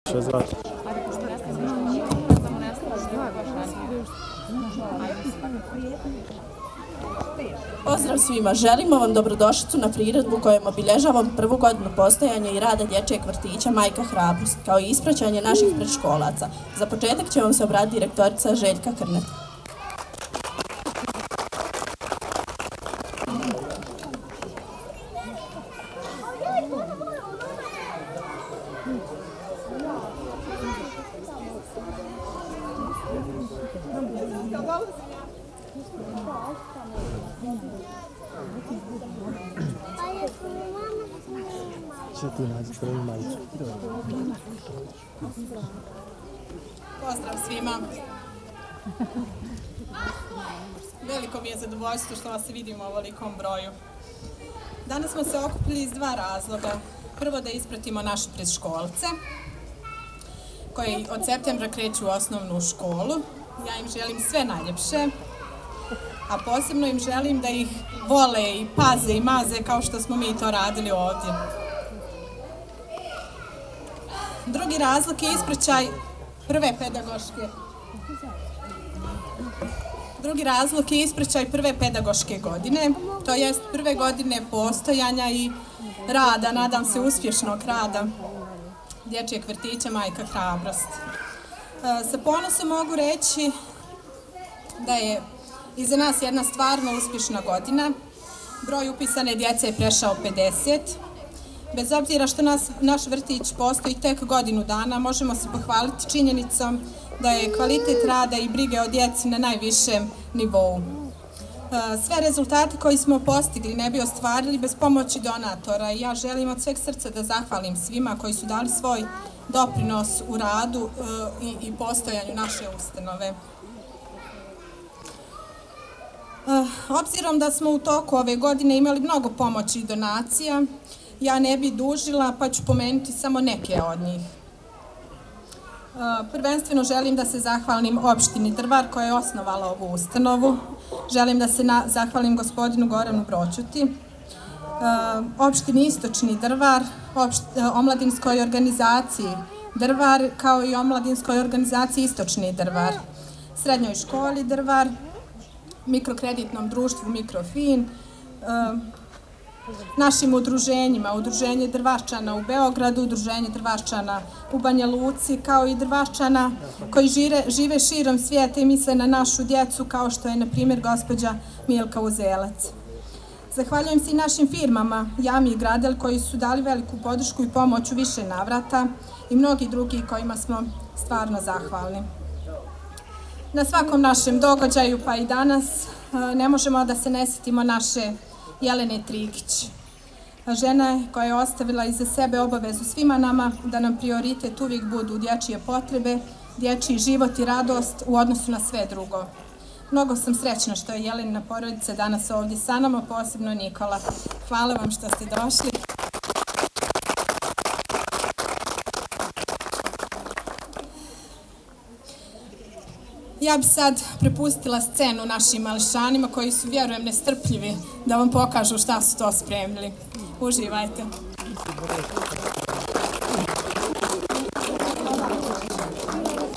Što zvati? Pozdrav svima, želimo vam dobrodošlicu na priredbu kojom obilježavamo prvu godinu postojanja i rada dječjeg vrtića Majka Hrabrost, kao i ispraćanje naših predškolaca. Za početak će vam se obratiti direktorica Željka Krnet. Pozdrav svima. Veliko mi je zadovoljstvo što vas vidim u ovolikom broju. Danas smo se okupili iz dva razloga. Prvo, da ispratimo naše predškolce koji od septembra kreću u osnovnu školu. Ja im želim sve najljepše, a posebno im želim da ih vole i paze i maze kao što smo mi to radili ovdje. Drugi razlog je ispraćaj prve pedagoške godine, to jest prve godine postojanja i rada, nadam se uspješnog rada dječjeg vrtića Majka Hrabrost. Sa ponosom mogu reći da je iza nas jedna stvarno uspješna godina. Broj upisane djece je prešao 50. Bez obzira što naš vrtić postoji tek godinu dana, možemo se pohvaliti činjenicom da je kvalitet rada i brige o djeci na najvišem nivou. Sve rezultate koji smo postigli ne bi ostvarili bez pomoći donatora i ja želim od sveg srca da zahvalim svima koji su dali svoj doprinos u radu i postojanju naše ustanove. Obzirom da smo u toku ove godine imali mnogo pomoći i donacija, ja ne bi dužila pa ću pomenuti samo neke od njih. Prvenstveno želim da se zahvalim opštini Drvar koja je osnovala ovu ustanovu. Želim da se zahvalim gospodinu Goranu Broćuti, opštini Istočni Drvar, omladinskoj organizaciji Drvar kao i omladinskoj organizaciji Istočni Drvar, srednjoj školi Drvar, mikrokreditnom društvu Mikrofin, našim udruženjima, Udruženje Drvaščana u Beogradu, Udruženje Drvaščana u Banja Luci, kao i Drvaščana koji žive širom svijeta i misle na našu djecu, kao što je, na primjer, gospođa Milka Uzelac. Zahvaljujem se i našim firmama Jami i Gradel koji su dali veliku podršku i pomoć u više navrata i mnogi drugi kojima smo stvarno zahvalni. Na svakom našem događaju, pa i danas, ne možemo da se ne sjetimo naše Jelene Trikić, žena koja je ostavila iza sebe obavezu svima nama da nam prioritet uvijek budu dječje potrebe, dječji život i radost u odnosu na sve drugo. Mnogo sam srećna što je Jelenina porodica danas ovdje sa nama, posebno Nikola. Hvala vam što ste došli. Ja bi sad prepustila scenu našim mališanima koji su, vjerujem, nestrpljivi da vam pokažu šta su to spremili. Uživajte.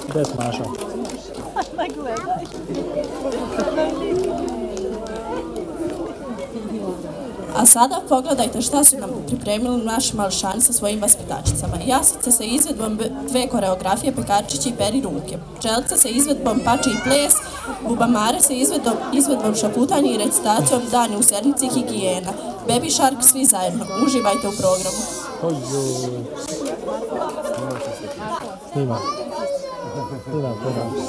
Gdje smo našao? A sada pogledajte šta su nam pripremili naši mališani sa svojim vaspitačicama. Jasica sa izvedbom dve koreografije Pekarčići i Peri ruke, Pčelica sa izvedbom Pači i ples, Bubamare sa izvedbom Šaputanje i recitacijom Dani u sernici i higijena, Baby Shark svi zajedno. Uživajte u programu. Snima. Chora, gładka, bić.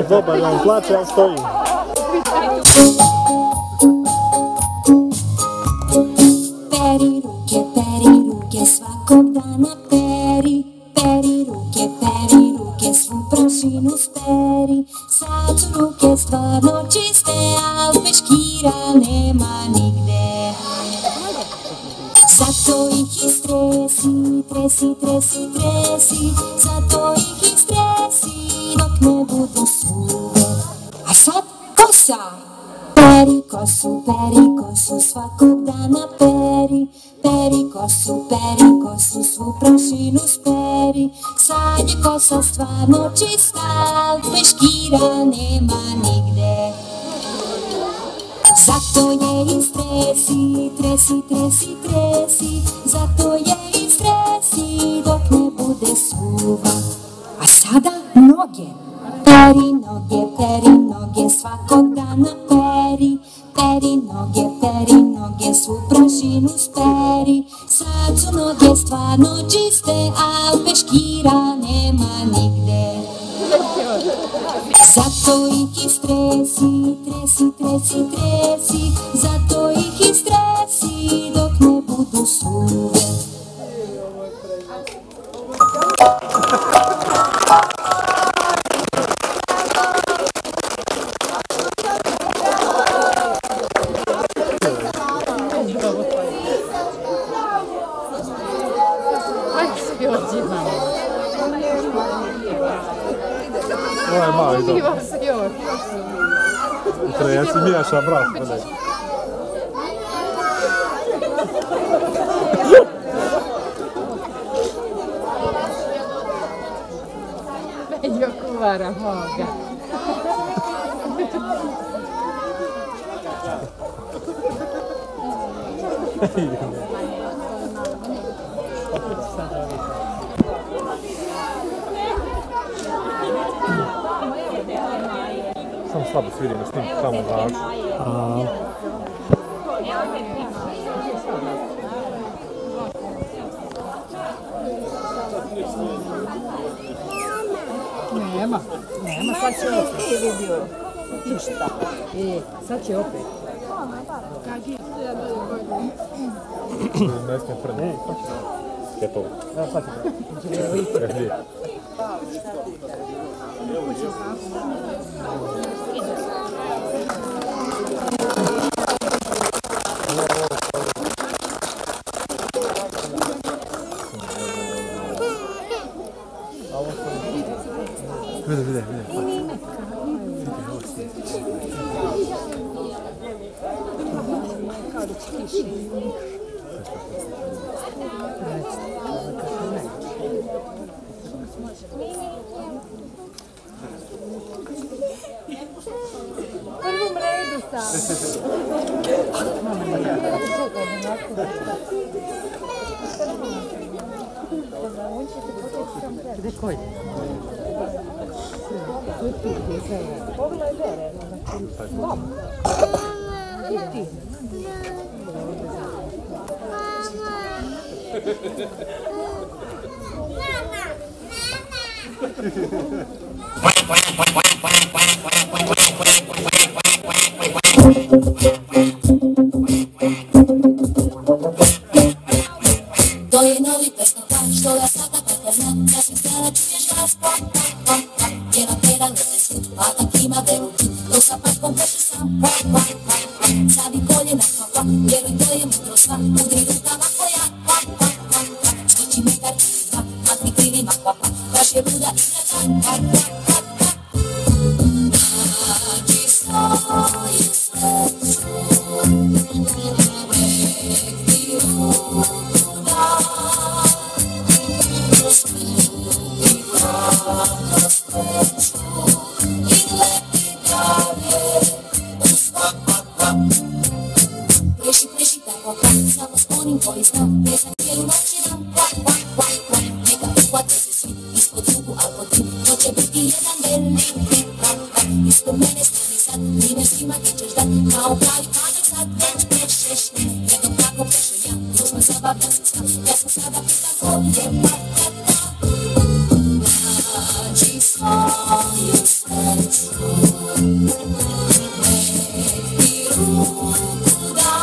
Dobar, on plače, ja stojim. Peri ruke, svakog dana peri. Peri ruke, svu prašinu speri. Sad su ruke stvarno čiste, al peškira nema nigde. Zato ih istresi, tresi. Zato ih istresi, dok ne budu suve. A sad kosa! Peri kosu, svakog dana peri. Peri kosu, svu prašinu speri. Sad je kosa stvarno čista, al peškira nema nigde. Zato je istresi, tresi. Zato je istresi, dok ne bude suva. A sada noge. Peri noge, svakog dana peri. Peri noge, svu prašinu speri. Sad su noge stvarno čiste, a peškira nema nigde. Zato ih istresi, tresi. Zato ih istresi, dok ne budu suve. Ovo je mali dom. Ja si miješa brat. Meglio cuvare moga. Samo slabo se vidimo s tim tamo znači. Nema, sad će opet. Ti vidio ništa. Sad će opet. Ne smijem prvi. Kjetovo. Sad će prvi. Vidi. Prvom redu sam. Gdje koji? Pogledaj. To je novi pesnotan što ga sada tako zna, da se stara čuješ glas pom, pom, pom, pom. Jedan pedal nese sud, patak ima veru, dok sa patkom peše sam, pom, pom, pom, pom. Stavi koljena papa, vjeruj to je mudro sva, udri rukama koja, pom, pom, pom, pom. Skoči metar ili dva, matni krilima papa, baš je luda igrača, pom, pom, pom, pom. Nađi svoju sreću, uvek ti ruku da. Preši tako kako samo s onim koji znam, jesam cijelu noć i dan. ovdje pateta, nađi svoju sreću, nek ti ruku da,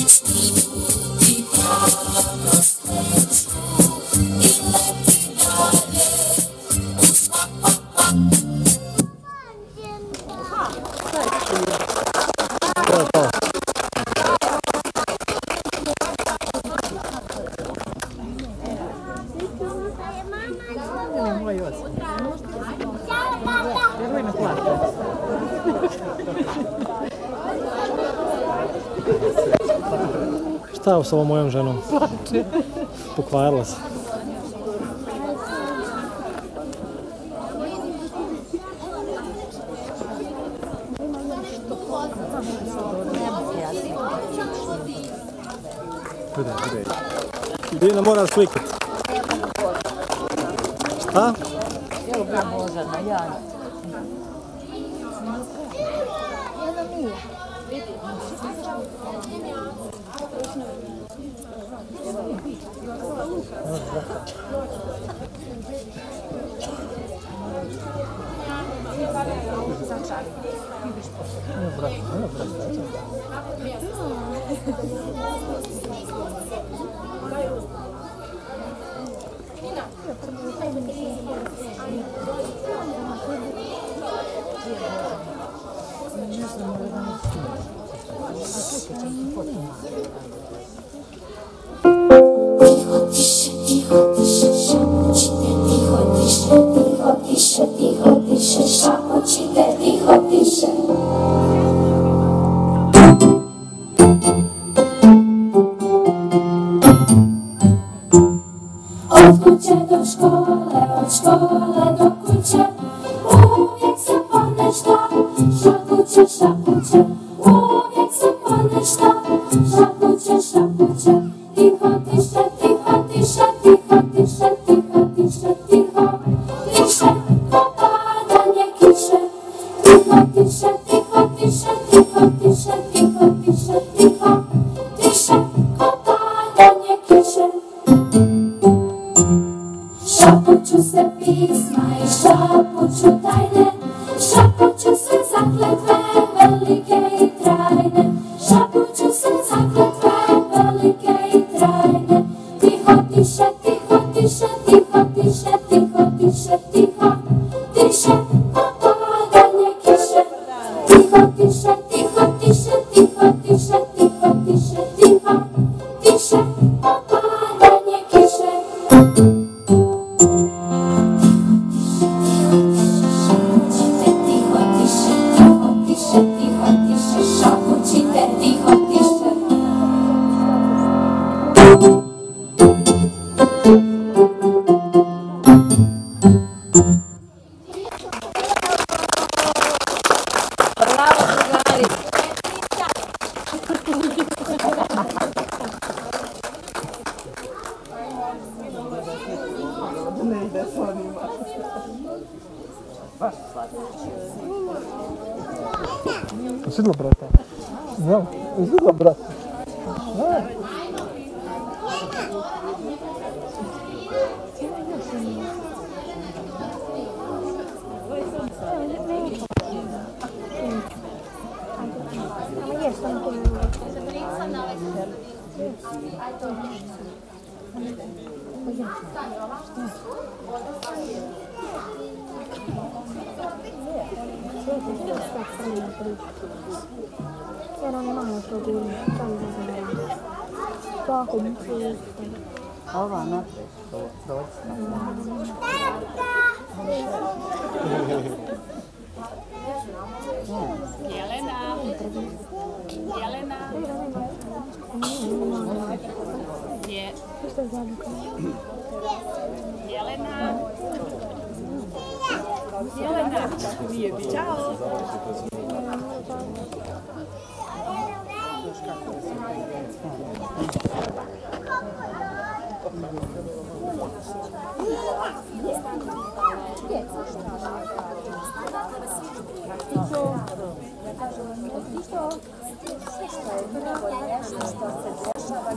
snimu ti hrabrost veću i leti dalje u sva pa pa. Šta je s ovom mojom ženom? Plače. Pokvarila se. Dina mora slikati. Šta? Evo ga Božana, ja. Od kuće do škole, od škole do kuće, uvijek se ponešta, šapuće, šapuće, uvijek se ponešta, šapuće, šapuće, tiho tiše, tiho tiše, tiho tiše, tiho tiše, tiho tiše, ko padanje kiše, tiho tiše, tiho tiše, tiho tiše, tiho tiše, tiho tiše, ko padanje kiše. Šapuću se pisma i šapuću tajne, šapuću se zakletve velike i trajne, šapuću se zakletve velike i trajne. Tiho tiše, tiho tiše, tiho tiše, tiho tiše, tiho tiše, ko padanje kiše. Tiho tiše, tiho tiše, tiho tiše, tiho tiše, tiho tiše, ko padanje kiše. Sidlo, brata. Ja, sidlo, brata. Ova napred, Jelena. Jelena. Jelena. Jelena. Ciao. Što je nešto što se dešava.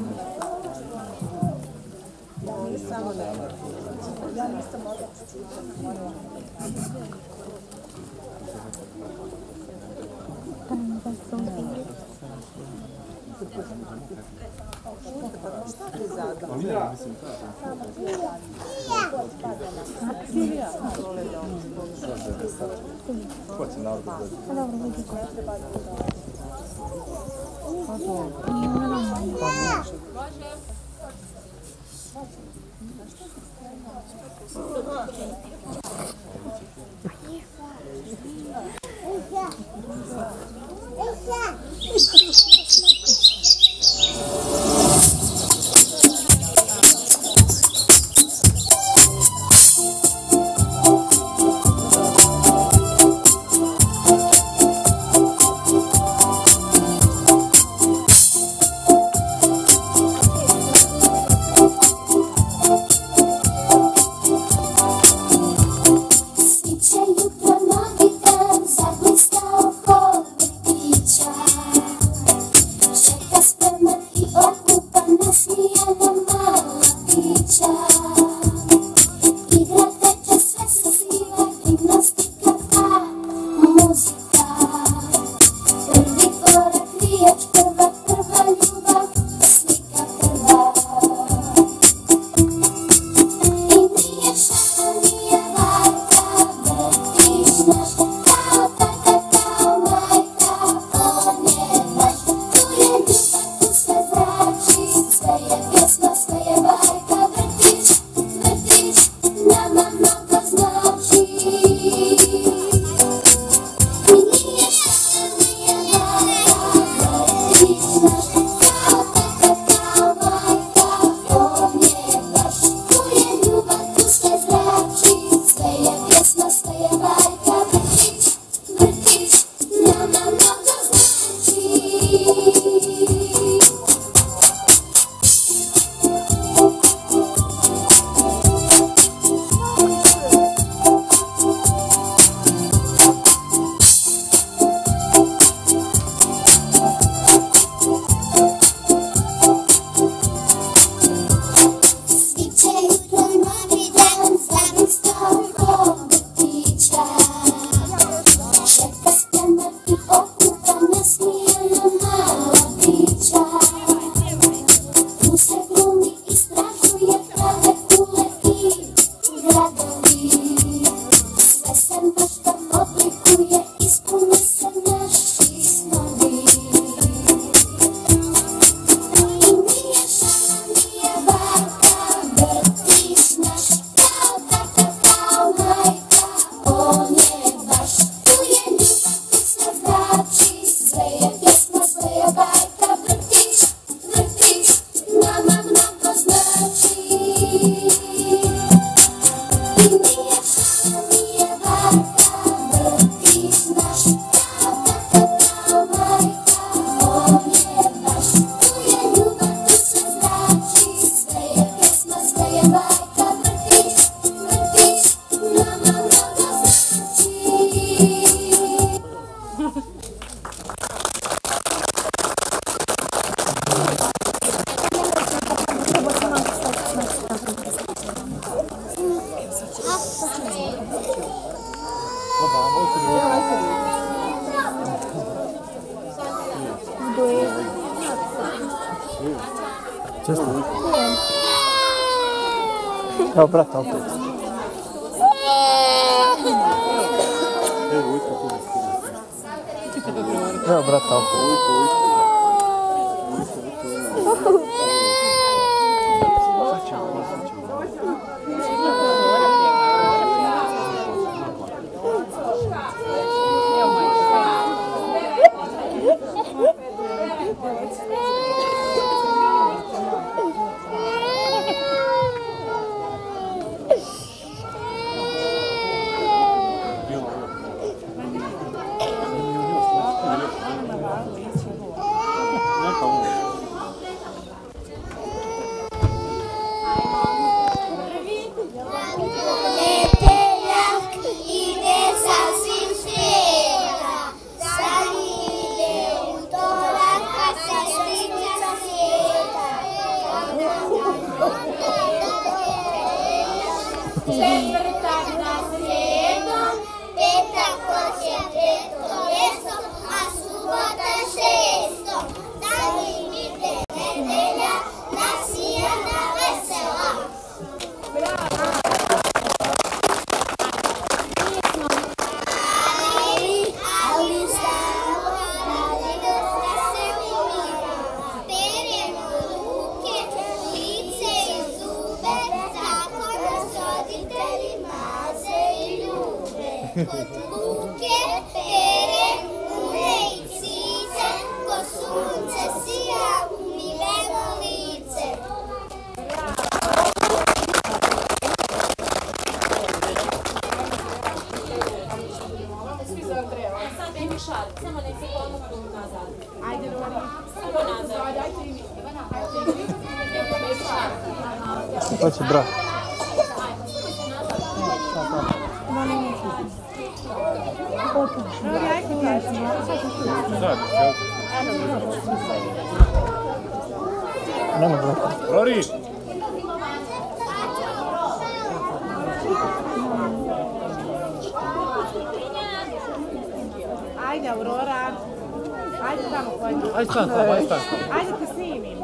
Evo brata opet. Evo brata opet. Četvrtak na sredom, petak hoće petovestom, a subota šestom. Da mi bite nedelja, nasijana vesela. Ali samo radimo da se umira, peremo ruke, lice i zube, tako nas roditelji maze i ljube. Luke, pere, une i cice, ko sunce sija, umiveno lice. Samo nek se pomognu nazad. Ajde, Rori. Samo nazad. To će brat. Nema brata. Rori! Ajde, Aurora. Ajde tamo pođi. Ajde stan, ajde stan. Ajde te snimim.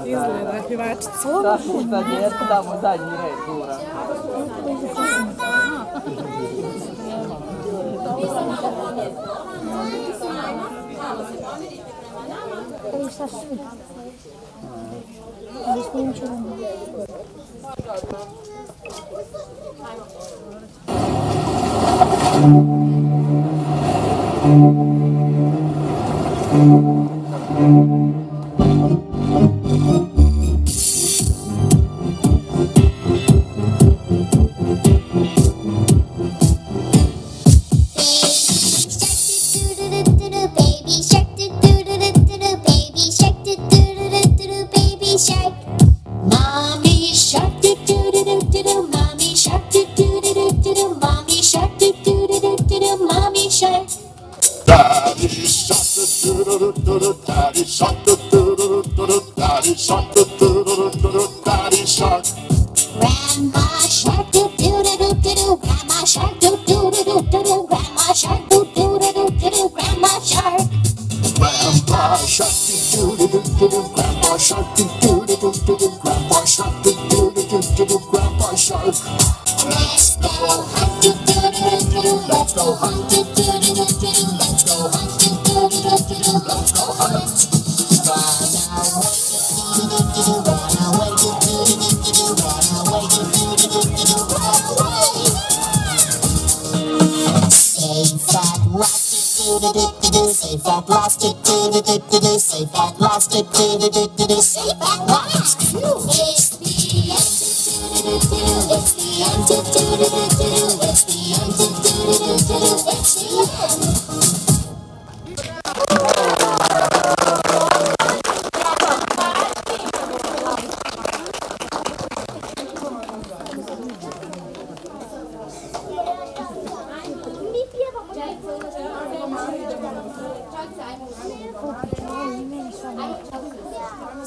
Izgleda pjevačica. Da, tamo zadnji red, Dura.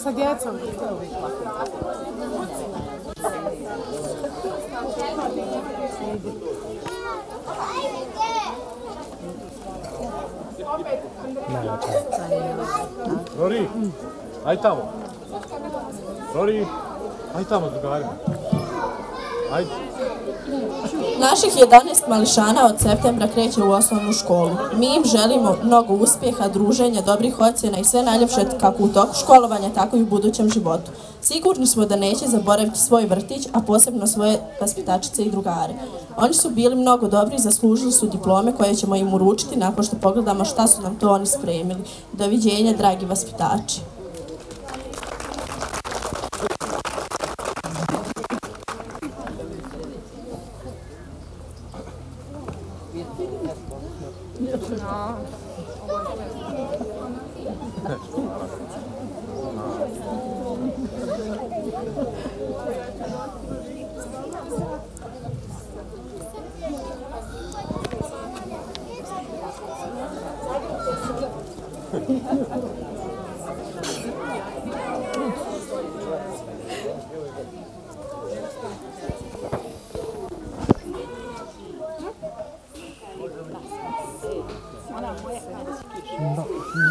Sa djecom. Rori, aj tamo. Rori, aj tamo s drugarima. Ajde. Naših 11 mališana od septembra kreće u osnovnu školu. Mi im želimo mnogo uspjeha, druženja, dobrih ocjena i sve najljepše kako u toku školovanja, tako i u budućem životu. Sigurni smo da neće zaboraviti svoj vrtić, a posebno svoje vaspitačice i drugare. Oni su bili mnogo dobri i zaslužili su diplome koje ćemo im uručiti nakon što pogledamo šta su nam to oni spremili. Doviđenja, dragi vaspitači.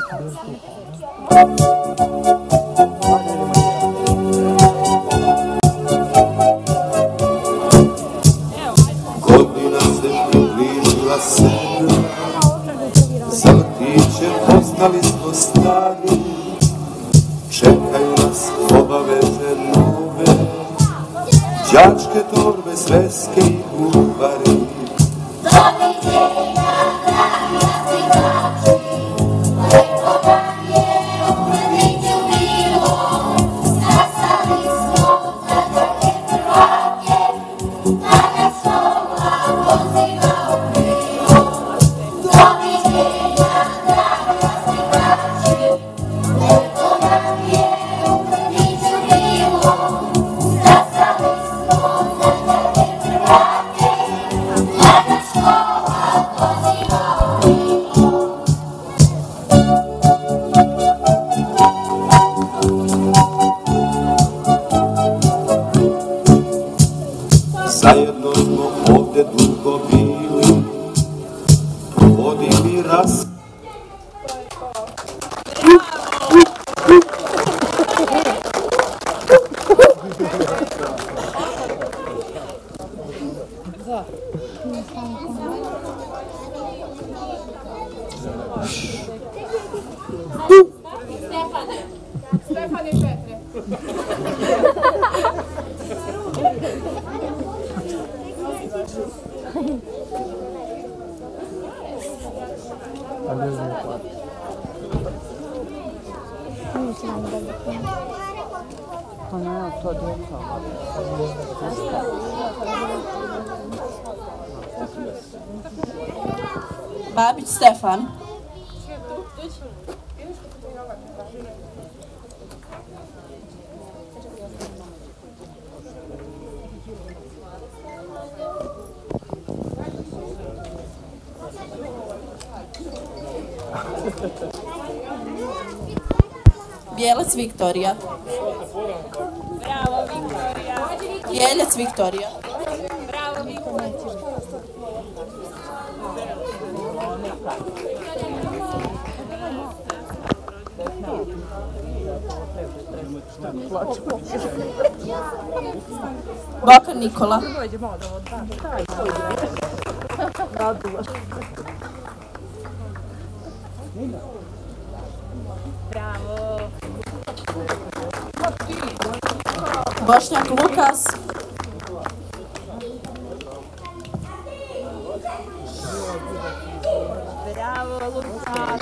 Godina se približila sebi, za vrtićem postali smo stari, čekaju nas obaveze nove, đačke torbe, sveske i buhvari. Zajedno smo ovde dugo bili, vodili raz. Stefane Petre. Babić Stefan. Bijelac Viktorija. Bravo, Viktorija. Jeljac Viktorija. Bravo, Viktorija. Bokar Nikola. Bravo. Bošnjak Lukas. Bravo, Lukas.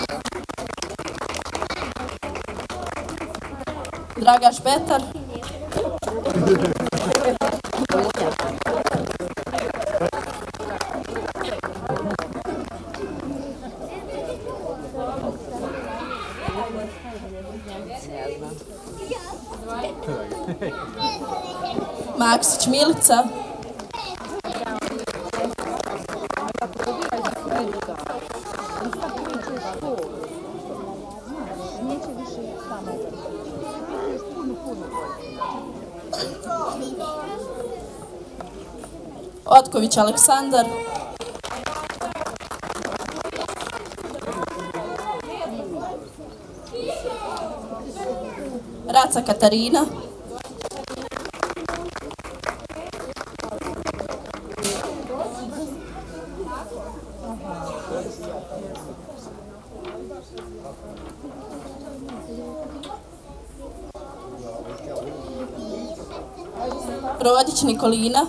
Dragaš Petar. Maksić Milica. Otković Aleksandar. Raca Katarina. Rodić Nikolina.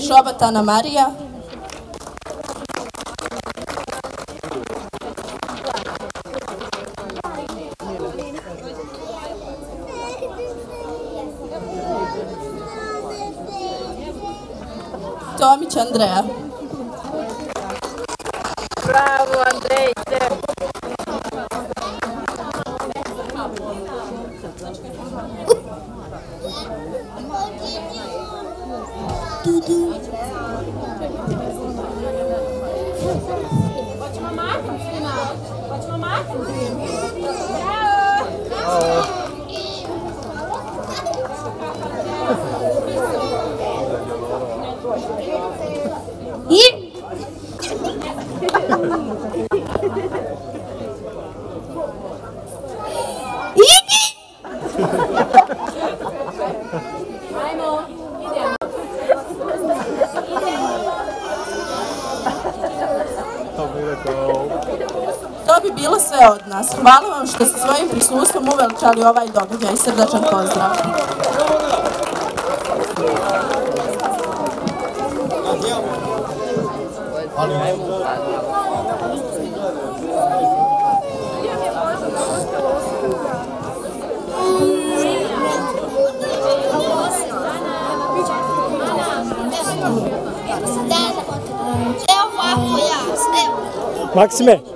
Šobat Ana Marija. Tomić Andreja. Bravo, Andrejče. Hoćemo maknuti? Hoćemo maknuti? Bravo! To bi bilo sve od nas. Hvala vam što ste svojim prisustvom uveličali ovaj događaj. Srdačan pozdrav. Maksime!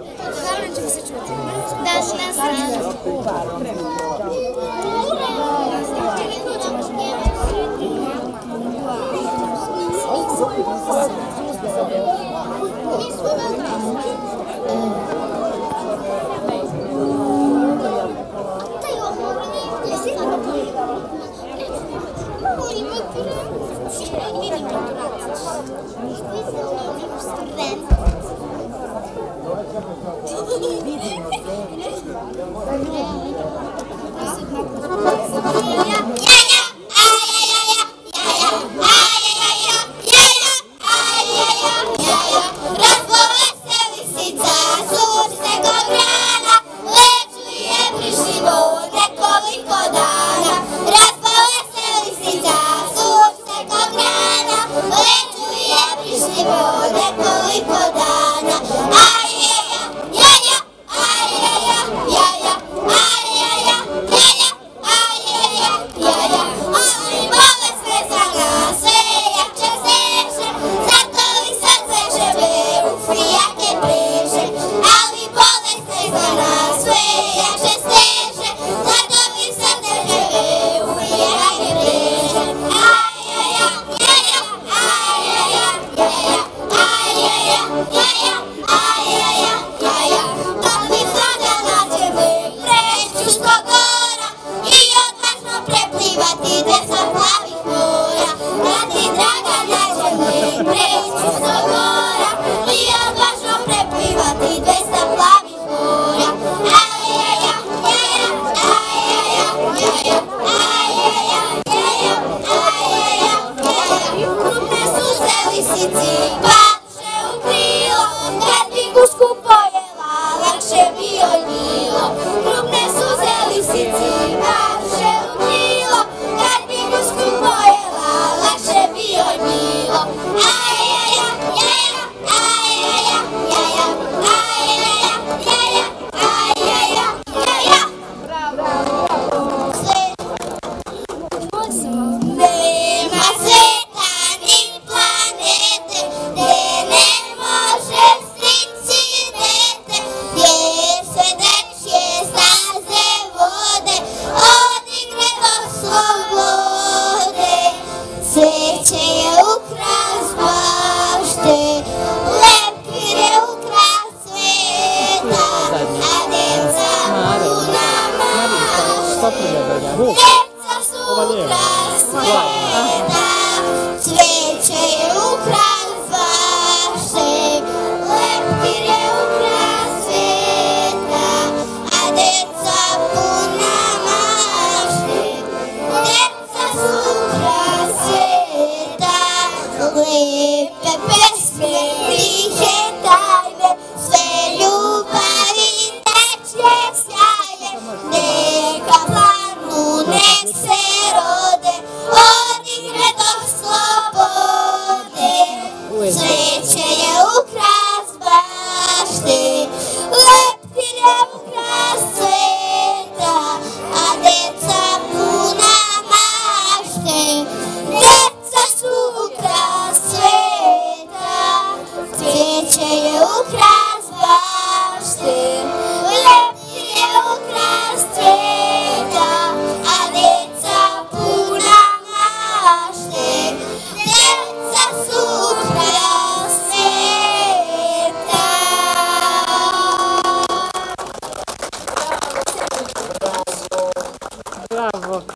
Yeah.